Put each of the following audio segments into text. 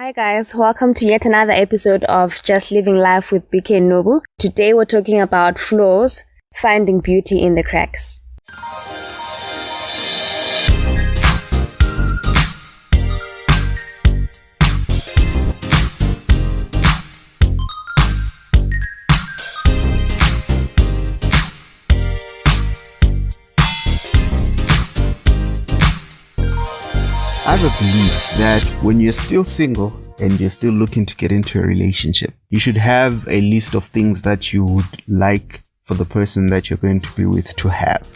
Hi guys, welcome to yet another episode of Just Living Life with BK and Nobu. Today we're talking about flaws, finding beauty in the cracks. I have a belief that when you're still single and you're still looking to get into a relationship, you should have a list of things that you would like for the person that you're going to be with to have.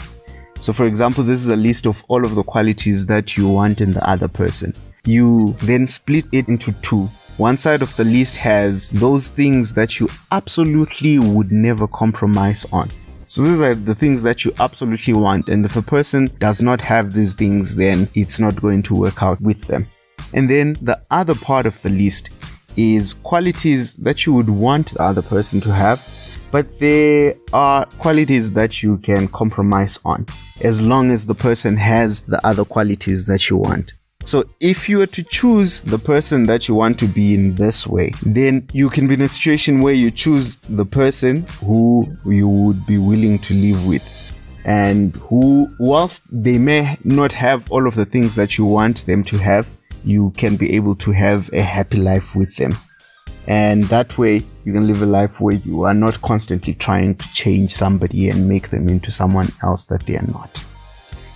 So for example, this is a list of all of the qualities that you want in the other person. You then split it into two. One side of the list has those things that you absolutely would never compromise on. So these are the things that you absolutely want. And if a person does not have these things, then it's not going to work out with them. And then the other part of the list is qualities that you would want the other person to have, but there are qualities that you can compromise on as long as the person has the other qualities that you want. So if you were to choose the person that you want to be in this way, then you can be in a situation where you choose the person who you would be willing to live with, and who, whilst they may not have all of the things that you want them to have, you can be able to have a happy life with them. And that way you can live a life where you are not constantly trying to change somebody and make them into someone else that they are not.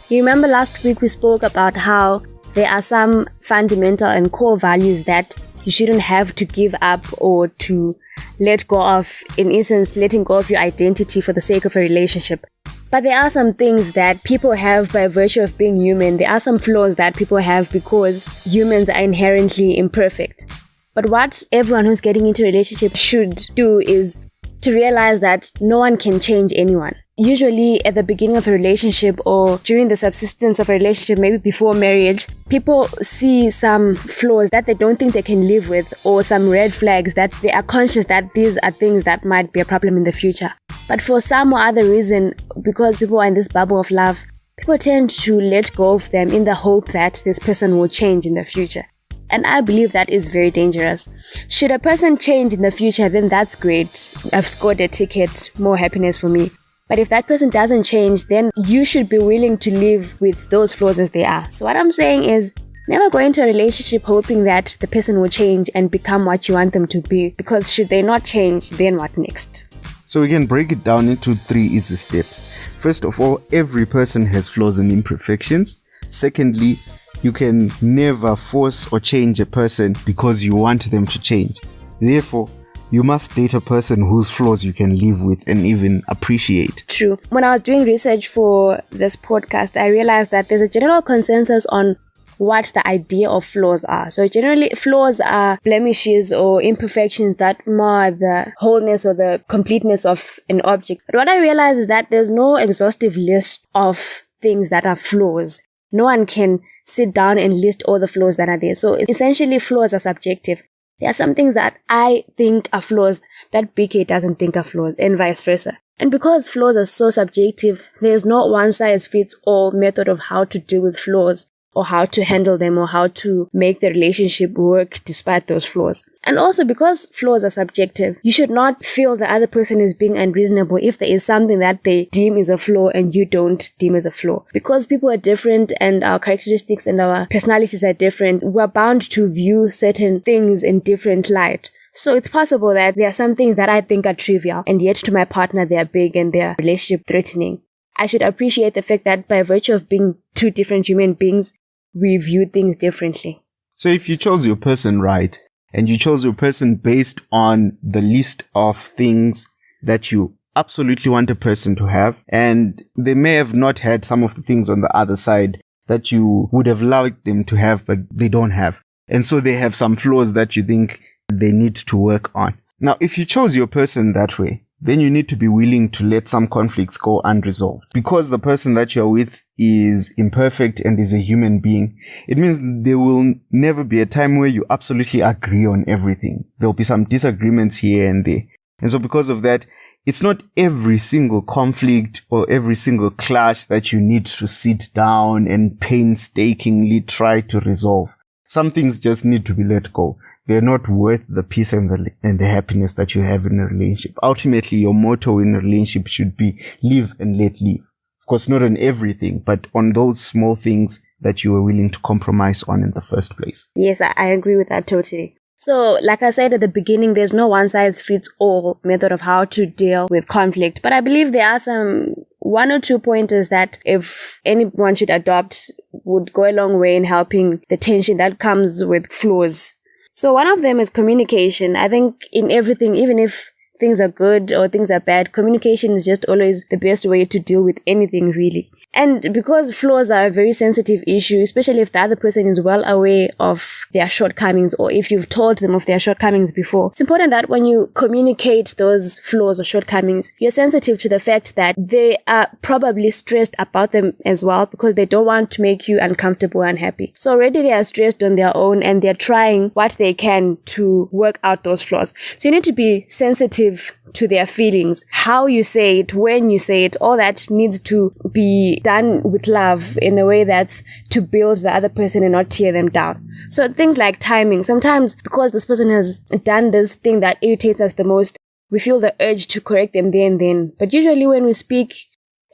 You remember last week we spoke about how there are some fundamental and core values that you shouldn't have to give up or to let go of, in essence, letting go of your identity for the sake of a relationship. But there are some things that people have by virtue of being human. There are some flaws that people have because humans are inherently imperfect. But what everyone who's getting into a relationship should do is to realize that no one can change anyone. Usually at the beginning of a relationship or during the subsistence of a relationship, maybe before marriage, people see some flaws that they don't think they can live with, or some red flags that they are conscious that these are things that might be a problem in the future. But for some or other reason, because people are in this bubble of love, people tend to let go of them in the hope that this person will change in the future. And I believe that is very dangerous. Should a person change in the future, then that's great. I've scored a ticket, more happiness for me. But if that person doesn't change, then you should be willing to live with those flaws as they are. So what I'm saying is, never go into a relationship hoping that the person will change and become what you want them to be. Because should they not change, then what next? So we can break it down into 3 easy steps. First of all, every person has flaws and imperfections. Secondly, you can never force or change a person because you want them to change. Therefore, you must date a person whose flaws you can live with and even appreciate. True. When I was doing research for this podcast, I realized that there's a general consensus on what the idea of flaws are. So generally, flaws are blemishes or imperfections that mar the wholeness or the completeness of an object. But what I realized is that there's no exhaustive list of things that are flaws. No one can sit down and list all the flaws that are there. So essentially, flaws are subjective. There are some things that I think are flaws that BK doesn't think are flaws, and vice versa. And because flaws are so subjective, there's no one-size-fits-all method of how to deal with flaws, or how to handle them, or how to make the relationship work despite those flaws. And also, because flaws are subjective, you should not feel the other person is being unreasonable if there is something that they deem is a flaw and you don't deem as a flaw. Because people are different and our characteristics and our personalities are different, we're bound to view certain things in different light. So it's possible that there are some things that I think are trivial, and yet to my partner they are big and their relationship threatening. I should appreciate the fact that by virtue of being two different human beings, we view things differently. So if you chose your person right, and you chose your person based on the list of things that you absolutely want a person to have, and they may have not had some of the things on the other side that you would have liked them to have, but they don't have. And so they have some flaws that you think they need to work on. Now, if you chose your person that way, then you need to be willing to let some conflicts go unresolved. Because the person that you're with is imperfect and is a human being, it means there will never be a time where you absolutely agree on everything. There'll be some disagreements here and there. And so because of that, it's not every single conflict or every single clash that you need to sit down and painstakingly try to resolve. Some things just need to be let go, they're not worth the peace and the happiness that you have in a relationship. Ultimately, your motto in a relationship should be live and let live. Of course, not on everything, but on those small things that you were willing to compromise on in the first place. Yes, I agree with that totally. So, like I said at the beginning, there's no one-size-fits-all method of how to deal with conflict. But I believe there are some 1 or 2 pointers that if anyone should adopt would go a long way in helping the tension that comes with flaws. So one of them is communication. I think in everything, even if things are good or things are bad, communication is just always the best way to deal with anything, really. And because flaws are a very sensitive issue, especially if the other person is well aware of their shortcomings or if you've told them of their shortcomings before, it's important that when you communicate those flaws or shortcomings, you're sensitive to the fact that they are probably stressed about them as well because they don't want to make you uncomfortable and unhappy. So already they are stressed on their own and they're trying what they can to work out those flaws. So you need to be sensitive to their feelings, how you say it, when you say it, all that needs to be done with love in a way that's to build the other person and not tear them down. So things like timing, sometimes because this person has done this thing that irritates us the most, we feel the urge to correct them there and then. But usually when we speak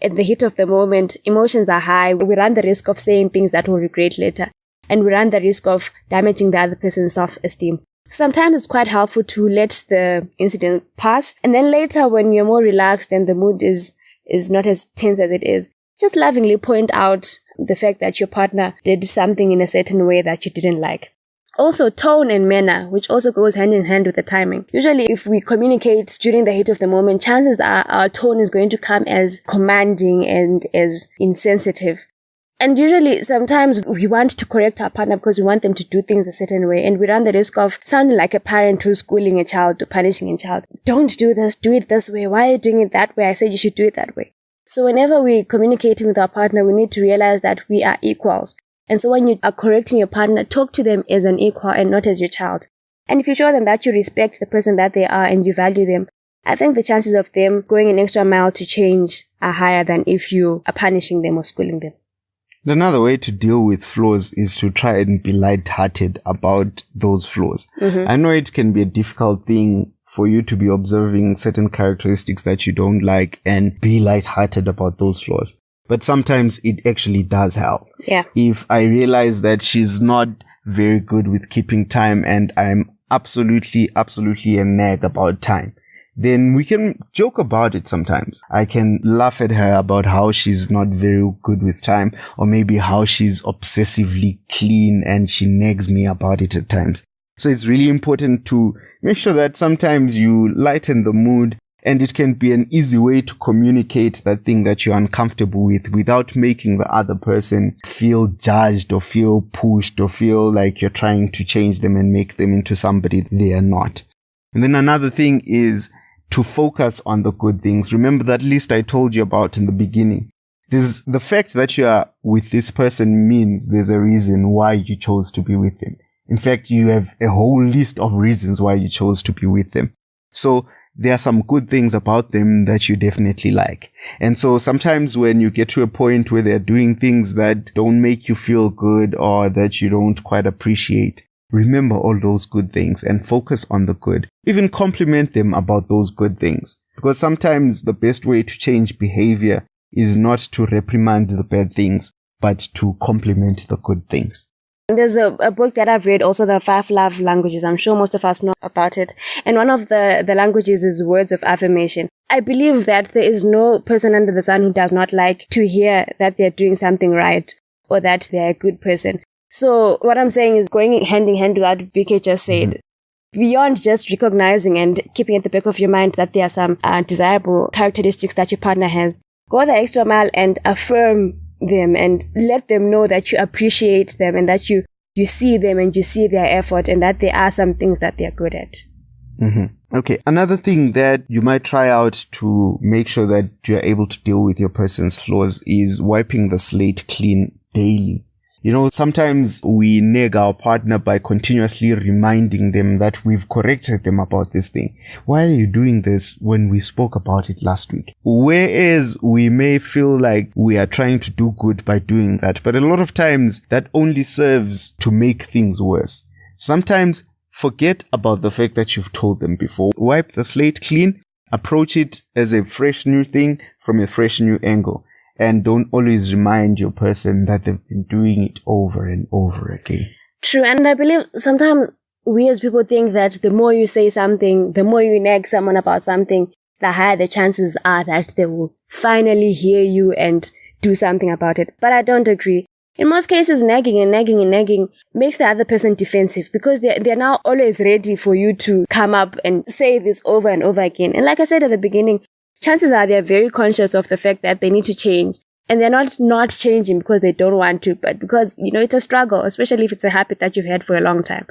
at the heat of the moment, emotions are high, we run the risk of saying things that we'll regret later, and we run the risk of damaging the other person's self-esteem. Sometimes it's quite helpful to let the incident pass, and then later when you're more relaxed and the mood is not as tense as it is, just lovingly point out the fact that your partner did something in a certain way that you didn't like. Also, tone and manner, which also goes hand in hand with the timing. Usually, if we communicate during the heat of the moment, chances are our tone is going to come as commanding and as insensitive. And usually, sometimes we want to correct our partner because we want them to do things a certain way. And we run the risk of sounding like a parent who's schooling a child or punishing a child. Don't do this, do it this way. Why are you doing it that way? I said you should do it that way. So whenever we're communicating with our partner, we need to realize that we are equals. And so when you are correcting your partner, talk to them as an equal and not as your child. And if you show them that you respect the person that they are and you value them, I think the chances of them going an extra mile to change are higher than if you are punishing them or schooling them. Another way to deal with flaws is to try and be lighthearted about those flaws. I know it can be a difficult thing for you to be observing certain characteristics that you don't like and be lighthearted about those flaws. But sometimes it actually does help. Yeah. If I realize that she's not very good with keeping time and I'm absolutely a nag about time, then we can joke about it sometimes. I can laugh at her about how she's not very good with time, or maybe how she's obsessively clean and she nags me about it at times. So it's really important to make sure that sometimes you lighten the mood, and it can be an easy way to communicate that thing that you're uncomfortable with without making the other person feel judged or feel pushed or feel like you're trying to change them and make them into somebody they are not. And then another thing is to focus on the good things. Remember that list I told you about in the beginning. The fact that you are with this person means there's a reason why you chose to be with them. In fact, you have a whole list of reasons why you chose to be with them. So there are some good things about them that you definitely like. And so sometimes when you get to a point where they're doing things that don't make you feel good or that you don't quite appreciate, remember all those good things and focus on the good. Even compliment them about those good things. Because sometimes the best way to change behavior is not to reprimand the bad things, but to compliment the good things. There's a book that I've read, also the 5 Love Languages. I'm sure most of us know about it. And one of the languages is words of affirmation. I believe that there is no person under the sun who does not like to hear that they're doing something right or that they're a good person. So what I'm saying is going hand in hand with what BK just said. Beyond just recognizing and keeping at the back of your mind that there are some desirable characteristics that your partner has, go the extra mile and affirm them and let them know that you appreciate them and that you see them and you see their effort and that there are some things that they're good at. Okay. Another thing that you might try out to make sure that you're able to deal with your person's flaws is wiping the slate clean daily. You know, sometimes we nag our partner by continuously reminding them that we've corrected them about this thing. Why are you doing this when we spoke about it last week? Whereas we may feel like we are trying to do good by doing that, but a lot of times that only serves to make things worse. Sometimes forget about the fact that you've told them before. Wipe the slate clean, approach it as a fresh new thing from a fresh new angle. And don't always remind your person that they've been doing it over and over again. True, and I believe sometimes we as people think that the more you say something, the more you nag someone about something, the higher the chances are that they will finally hear you and do something about it. But I don't agree. In most cases, nagging makes the other person defensive because they're now always ready for you to come up and say this over and over again. And like I said at the beginning, chances are they're very conscious of the fact that they need to change. And they're not changing because they don't want to, but because, it's a struggle, especially if it's a habit that you've had for a long time.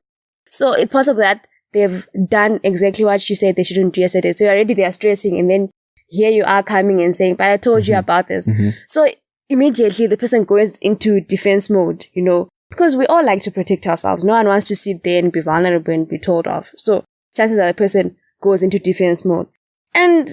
So it's possible that they've done exactly what you said they shouldn't do yesterday. So already they're stressing, and then here you are coming and saying, but I told you about this. So immediately the person goes into defense mode, because we all like to protect ourselves. No one wants to sit there and be vulnerable and be told off. So chances are the person goes into defense mode. And,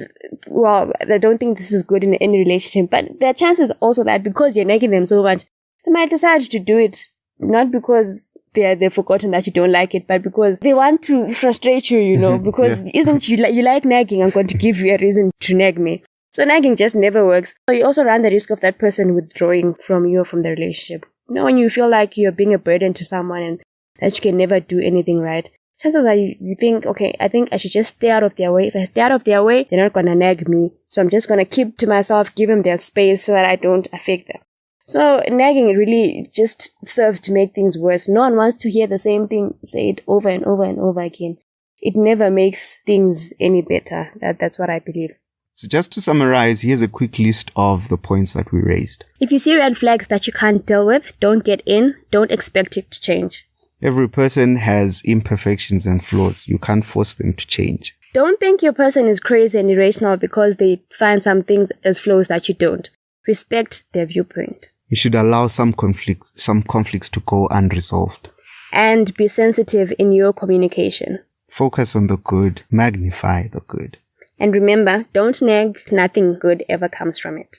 well, I don't think this is good in any relationship, but there are chances also that because you're nagging them so much, they might decide to do it, not because they've forgotten that you don't like it, but because they want to frustrate you, because isn't you like nagging, I'm going to give you a reason to nag me. So nagging just never works. So you also run the risk of that person withdrawing from you or from the relationship. When you feel like you're being a burden to someone and that you can never do anything right, chances are you think, okay, I think I should just stay out of their way. If I stay out of their way, they're not going to nag me. So I'm just going to keep to myself, give them their space so that I don't affect them. So nagging really just serves to make things worse. No one wants to hear the same thing said over and over and over again. It never makes things any better. That's what I believe. So just to summarize, here's a quick list of the points that we raised. If you see red flags that you can't deal with, don't get in. Don't expect it to change. Every person has imperfections and flaws. You can't force them to change. Don't think your person is crazy and irrational because they find some things as flaws that you don't. Respect their viewpoint. You should allow some conflicts to go unresolved. And be sensitive in your communication. Focus on the good. Magnify the good. And remember, don't nag. Nothing good ever comes from it.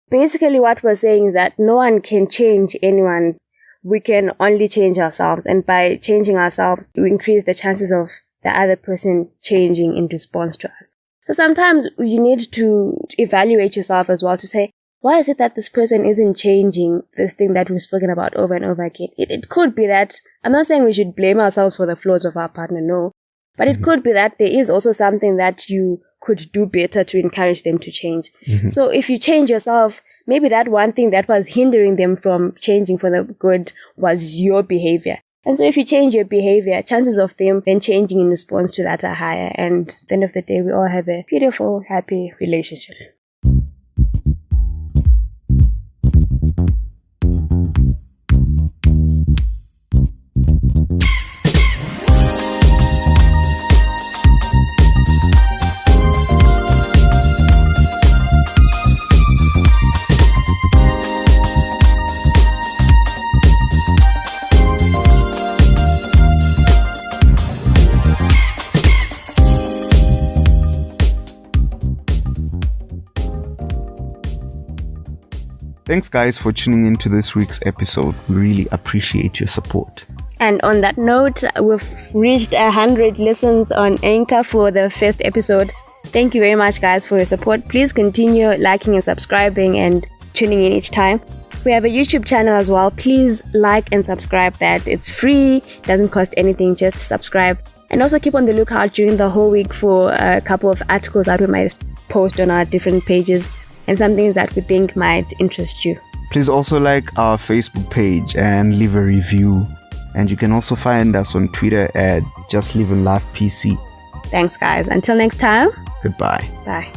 Basically, what we're saying is that no one can change anyone. We can only change ourselves. And by changing ourselves, we increase the chances of the other person changing in response to us. So sometimes you need to evaluate yourself as well to say, why is it that this person isn't changing this thing that we've spoken about over and over again? It could be that, I'm not saying we should blame ourselves for the flaws of our partner, no. But it could be that there is also something that you could do better to encourage them to change. So if you change yourself, maybe that one thing that was hindering them from changing for the good was your behavior. And so if you change your behavior, chances of them then changing in response to that are higher. And at the end of the day, we all have a beautiful, happy relationship. Thanks guys for tuning into this week's episode. We really appreciate your support. And on that note, we've reached 100 listens on Anchor for the first episode. Thank you very much guys for your support. Please continue liking and subscribing and tuning in each time. We have a YouTube channel as well. Please like and subscribe that. It's free, doesn't cost anything, just subscribe. And also keep on the lookout during the whole week for a couple of articles that we might post on our different pages and some things that we think might interest you. Please also like our Facebook page and leave a review. And you can also find us on Twitter at JustLiveAndLaughPC. Thanks guys. Until next time. Goodbye. Bye.